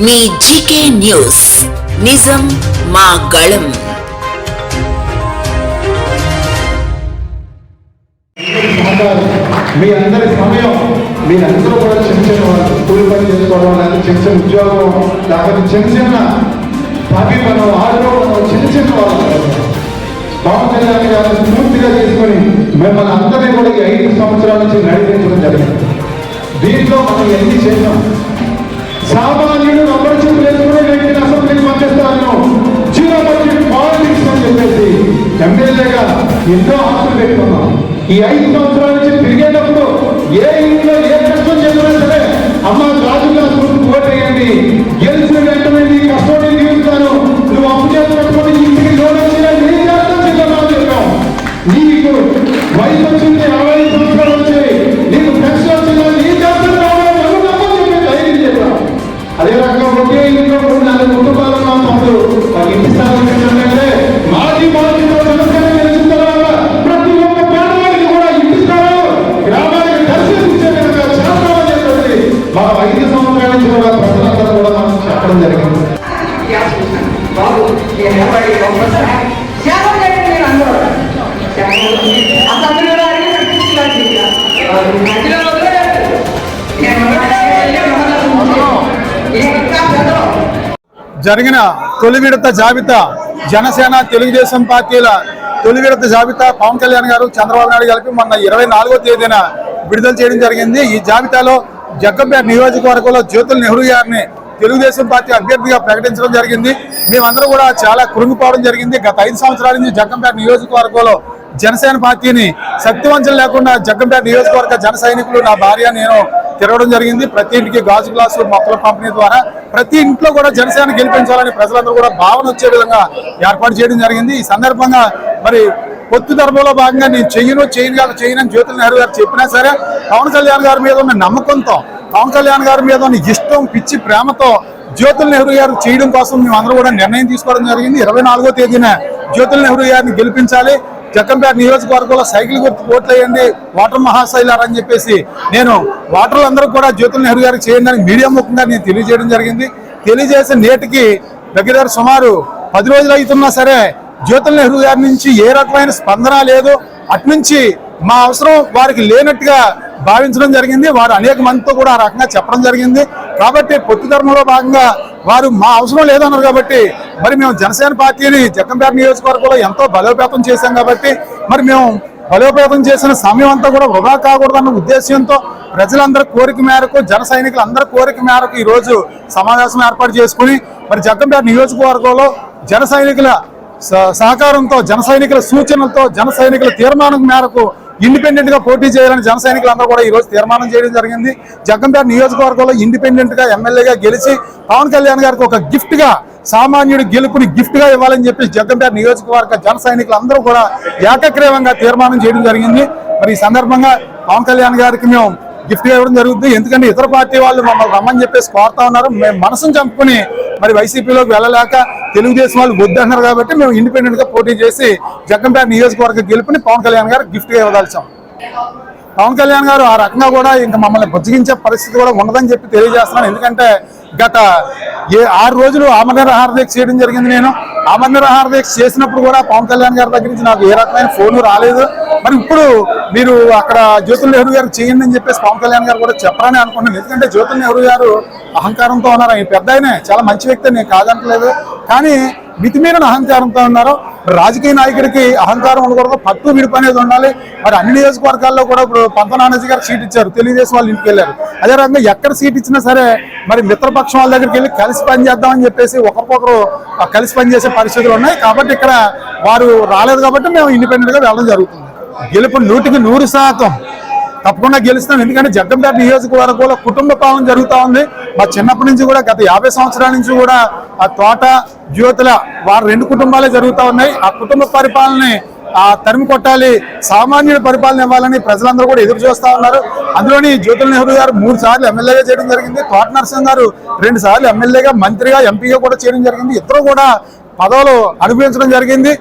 మీ GK news నిజం మా గళం. మీ అందరి సమయం మీరందరూ కూడా చిన్న చిన్న వాళ్ళు కూలి పని చేసుకోవడం లేదా చిన్న చిన్న ఉద్యోగం లేకపోతే చిన్న చిన్న పని పనం ఆడుకోవడం చిన్న చిన్న వాళ్ళు పవన్ కళ్యాణ్ గారు పూర్తిగా చేసుకొని మిమ్మల్ని అందరినీ కూడా ఈ 5 సంవత్సరాల నుంచి నడిపించడం జరిగింది. దీంట్లో మనం ఎన్ని చేసాం. సామాన్యుడు నంబర్ చెప్పు వేసుకునే వ్యక్తిని అసెంబ్లీకి పంపిస్తాను, జీరో బడ్జెట్ పాలిటిక్స్ అని చెప్పేసి ఎమ్మెల్యేగా ఎన్నో ఆశలు పెట్టుకున్నాం. ఈ 5 సంవత్సరాల నుంచి తిరిగేటప్పుడు ఏ ఇంట్లో ఏ కష్టం చేసినా సరే అమ్మ రాజుగా ఓటు వేయండి, గెలిచిన వెంటనే నీ కష్టం తీరుతాను, నువ్వు అప్పు చేసి పెట్టుకుని ఇంటికి లోన్ వచ్చినా నేను చేస్తాను సిద్ధమా చెప్పాం. నీకు వయసు వచ్చింది 60 సంవత్సరాలు వచ్చాయి, నీకు పెన్షన్ వచ్చిందా నీ చేస్తాను ధైర్యం చెప్పాం. అదే రకంగా ఒకే ఇంట్లో 3-4 కుటుంబాలు మా తమ్ముడు ఇంటి స్థానం పెట్టాలంటే మాజీ జనసేన గెలిచిన తర్వాత ప్రతి ఒక్క పేదవాడికి కూడా ఇంటి స్థానాలు గ్రామానికి దర్శించే విధంగా చేస్తామని చెప్పేసి మా 5 సంవత్సరాల నుంచి కూడా ప్రజలందరూ కూడా మనం చెప్పడం జరిగింది. జరిగిన తొలి విడత జాబితా జనసేన తెలుగుదేశం పార్టీల తొలి విడత జాబితా పవన్ కళ్యాణ్ గారు చంద్రబాబు నాయుడు కలిపి మొన్న 24వ తేదీన విడుదల చేయడం జరిగింది. ఈ జాబితాలో జగ్గంపేట నియోజకవర్గంలో జ్యోతుల నెహ్రూ గారిని తెలుగుదేశం పార్టీ అభ్యర్థిగా ప్రకటించడం జరిగింది. మేమందరూ కూడా చాలా కృంగిపోవడం జరిగింది. గత 5 సంవత్సరాల నుంచి జగ్గంపేట నియోజకవర్గంలో జనసేన పార్టీని శక్తివంచన లేకుండా జగ్గంపేట నియోజకవర్గ జన సైనికులు నా భార్య నేను తిరగడం జరిగింది. ప్రతి ఇంటికి గాజు గ్లాసు మొక్కల పంపిణీ ద్వారా ప్రతి ఇంట్లో కూడా జనసేన గెలిపించాలని ప్రజలందరూ కూడా భావన వచ్చే విధంగా ఏర్పాటు చేయడం జరిగింది. ఈ సందర్భంగా మరి పొత్తు ధర్మంలో భాగంగా నేను చేయనని జ్యోతుల నెహ్రూ గారు చెప్పినా సరే పవన్ కళ్యాణ్ గారి మీద ఉన్న నమ్మకంతో, పవన్ కళ్యాణ్ గారి మీద ఉన్న ఇష్టం, పిచ్చి ప్రేమతో జ్యోతుల నెహ్రూ గారు చేయడం కోసం మేమందరూ కూడా నిర్ణయం తీసుకోవడం జరిగింది. 24వ తేదీన జ్యోతుల నెహ్రూ గారిని గెలిపించాలి, జగ్గంపేట నియోజకవర్గంలో సైకిల్ గుర్తు ఓట్లు వేయండి, ఓటర్ మహాశైలారు అని చెప్పేసి నేను ఓటర్లందరూ కూడా జ్యోతుల నెహ్రూ గారికి చేయండి అని మీడియా ముఖంగా నేను తెలియజేయడం జరిగింది. తెలియజేసిన నేటికి దగ్గర సుమారు 10 రోజులు అవుతున్నా సరే జ్యోతుల నెహ్రూ గారి నుంచి ఏ రకమైన స్పందన లేదు. అట్నుంచి మా అవసరం వారికి లేనట్టుగా భావించడం జరిగింది. వారు అనేక మందితో కూడా ఆ రకంగా చెప్పడం జరిగింది. కాబట్టి పొత్తు ధర్మంలో భాగంగా వారు మా అవసరం లేదన్నారు కాబట్టి మరి మేము జనసేన పార్టీని జగ్గంపేట నియోజకవర్గంలో ఎంతో బలోపేతం చేశాం కాబట్టి మరి మేము బలోపేతం చేసిన సమయం అంతా కూడా వృధా కాకూడదన్న ఉద్దేశంతో ప్రజలందరి కోరిక మేరకు, జన సైనికులందరి కోరిక మేరకు ఈరోజు సమావేశం ఏర్పాటు చేసుకుని మరి జగ్గంపేట నియోజకవర్గంలో జన సైనికుల సహకారంతో, జన సైనికుల సూచనలతో, జన సైనికుల తీర్మానం మేరకు ఇండిపెండెంట్ గా పోటీ చేయాలని జన సైనికులందరూ కూడా ఈ రోజు తీర్మానం చేయడం జరిగింది. జగ్గంపేట నియోజకవర్గంలో ఇండిపెండెంట్ గా ఎమ్మెల్యేగా గెలిచి పవన్ కళ్యాణ్ గారికి ఒక గిఫ్ట్ గా, సామాన్యుడి గెలుపుని గిఫ్ట్ గా ఇవ్వాలని చెప్పి జగ్గంపేట నియోజకవర్గ జన సైనికులందరూ కూడా ఏకగ్రీవంగా తీర్మానం చేయడం జరిగింది. మరి ఈ సందర్భంగా పవన్ కళ్యాణ్ గారికి మేము గిఫ్ట్ గా ఇవ్వడం జరుగుతుంది. ఎందుకంటే ఇతర పార్టీ వాళ్ళు మమ్మల్ని రమ్మని చెప్పేసి కోరుతా ఉన్నారు. మేము మనసును చంపుకుని మరి వైసీపీలోకి వెళ్ళలేక తెలుగుదేశం వాళ్ళు వద్దన్నారు కాబట్టి మేము ఇండిపెండెంట్ గా పోటీ చేసి జగ్గంపేట నియోజకవర్గ గెలుపుని పవన్ కళ్యాణ్ గారు గిఫ్ట్ గా ఇవ్వదలిచాం. పవన్ కళ్యాణ్ గారు ఆ రకంగా కూడా ఇంకా మమ్మల్ని బుజ్జగించే పరిస్థితి కూడా ఉండదని చెప్పి తెలియజేస్తున్నాను. ఎందుకంటే గత 6 రోజులు ఆమరణ దీక్ష చేయడం జరిగింది. నేను ఆమరణ దీక్ష చేసినప్పుడు కూడా పవన్ కళ్యాణ్ గారి దగ్గర నుంచి నాకు ఏ రకమైన ఫోన్ రాలేదు. మరి ఇప్పుడు మీరు అక్కడ జ్యోతుల నెహ్రూ గారు చేయండి అని చెప్పేసి పవన్ కళ్యాణ్ గారు కూడా చెప్పరని అనుకున్నాను. ఎందుకంటే జ్యోతుల నెహ్రూ గారు అహంకారంతో ఉన్నారు. ఆయన పెద్ద ఆయనే, చాలా మంచి వ్యక్తి, నేను కాదనట్లేదు. కానీ మితిమీరిన అహంకారంతో ఉన్నారు. రాజకీయ నాయకుడికి అహంకారం ఉండకూడదు, పట్టు విడుపు అనేది ఉండాలి. మరి అన్ని నియోజకవర్గాల్లో కూడా ఇప్పుడు పంత నానాజీ గారు సీట్ ఇచ్చారు, తెలుగుదేశం వాళ్ళు ఇంటికి వెళ్ళారు. అదే రకంగా ఎక్కడ సీట్ ఇచ్చినా సరే మరి మిత్రపక్షం వాళ్ళ దగ్గరికి వెళ్ళి కలిసి పనిచేద్దామని చెప్పేసి ఒకరికొకరు కలిసి పనిచేసే పరిస్థితులు ఉన్నాయి. కాబట్టి ఇక్కడ వారు రాలేదు కాబట్టి మేము ఇండిపెండెంట్ గా వెళ్ళడం జరుగుతుంది. గెలుపు 100% తప్పకుండా గెలుస్తాం. ఎందుకంటే జగ్గంపేట నియోజకవర్గంలో కుటుంబ పాలన జరుగుతూ ఉంది. మా చిన్నప్పటి నుంచి కూడా గత 50 సంవత్సరాల నుంచి కూడా ఆ తోట, జ్యోతుల వారు 2 కుటుంబాలే జరుగుతూ ఉన్నాయి. ఆ కుటుంబ పరిపాలనని తరిమి కొట్టాలి, సామాన్యుడి పరిపాలన ఇవ్వాలని ప్రజలందరూ కూడా ఎదురు చూస్తూ ఉన్నారు. అందులోని జ్యోతుల నెహ్రూ గారు 3 సార్లు ఎమ్మెల్యేగా చేయడం జరిగింది. తోట నరసింహ గారు 2 సార్లు ఎమ్మెల్యేగా, మంత్రిగా, ఎంపీగా కూడా చేయడం జరిగింది. ఇద్దరు కూడా పదవులు అనుభవించడం జరిగింది.